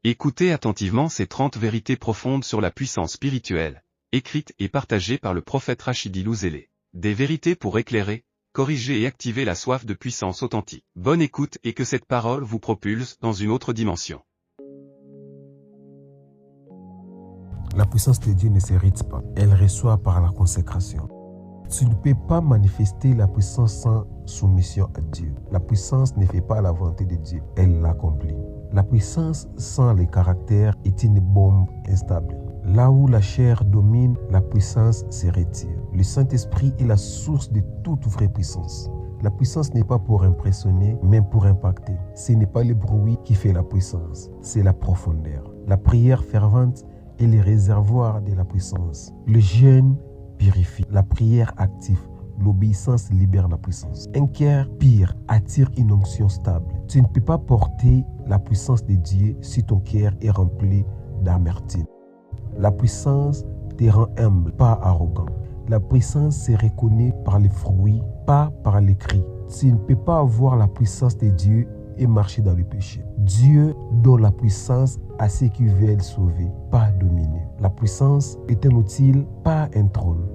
Écoutez attentivement ces 30 vérités profondes sur la puissance spirituelle, écrites et partagées par le prophète Rachidi Louzélé. Des vérités pour éclairer, corriger et activer la soif de puissance authentique. Bonne écoute et que cette parole vous propulse dans une autre dimension. La puissance de Dieu ne s'hérite pas, elle reçoit par la consécration. Tu ne peux pas manifester la puissance sans soumission à Dieu. La puissance ne fait pas la volonté de Dieu, elle l'accomplit. La puissance sans le caractère est une bombe instable. Là où la chair domine, la puissance se retire. Le Saint-Esprit est la source de toute vraie puissance. La puissance n'est pas pour impressionner, mais pour impacter. Ce n'est pas le bruit qui fait la puissance, c'est la profondeur. La prière fervente est le réservoir de la puissance. Le jeûne purifie. La prière active. L'obéissance libère la puissance. Un cœur pur attire une onction stable. Tu ne peux pas porter la puissance de Dieu si ton cœur est rempli d'amertume. La puissance te rend humble, pas arrogant. La puissance se reconnaît par les fruits, pas par les cris. Tu ne peux pas avoir la puissance de Dieu et marcher dans le péché. Dieu donne la puissance à ceux qui veulent sauver, pas dominer. La puissance est un outil, pas un trône.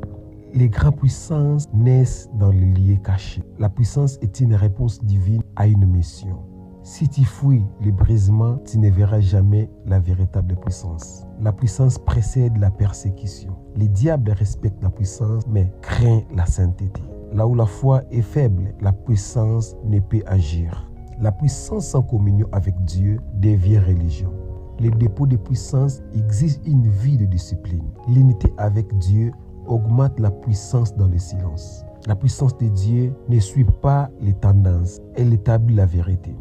Les grandes puissances naissent dans les lieux cachés. La puissance est une réponse divine à une mission. Si tu fuis les brisements, tu ne verras jamais la véritable puissance. La puissance précède la persécution. Les diables respectent la puissance, mais craignent la sainteté. Là où la foi est faible, la puissance ne peut agir. La puissance sans communion avec Dieu devient religion. Le dépôt de puissance exige une vie de discipline. L'unité avec Dieu augmente la puissance dans le silence. La puissance de Dieu ne suit pas les tendances, elle établit la vérité.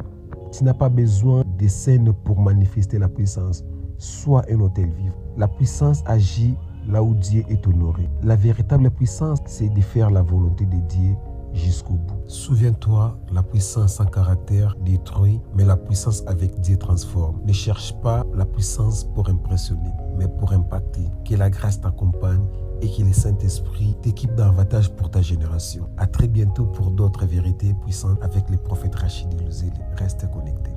Tu n'as pas besoin de scènes pour manifester la puissance. Sois un hôtel vivant. La puissance agit là où Dieu est honoré. La véritable puissance, c'est de faire la volonté de Dieu jusqu'au bout. Souviens-toi, la puissance sans caractère détruit, mais la puissance avec Dieu transforme. Ne cherche pas la puissance pour impressionner, mais pour impacter. Que la grâce t'accompagne et que le Saint-Esprit t'équipe d'avantages pour ta génération. À très bientôt pour d'autres vérités puissantes avec le prophète Rachidi Louzélé. Reste connecté.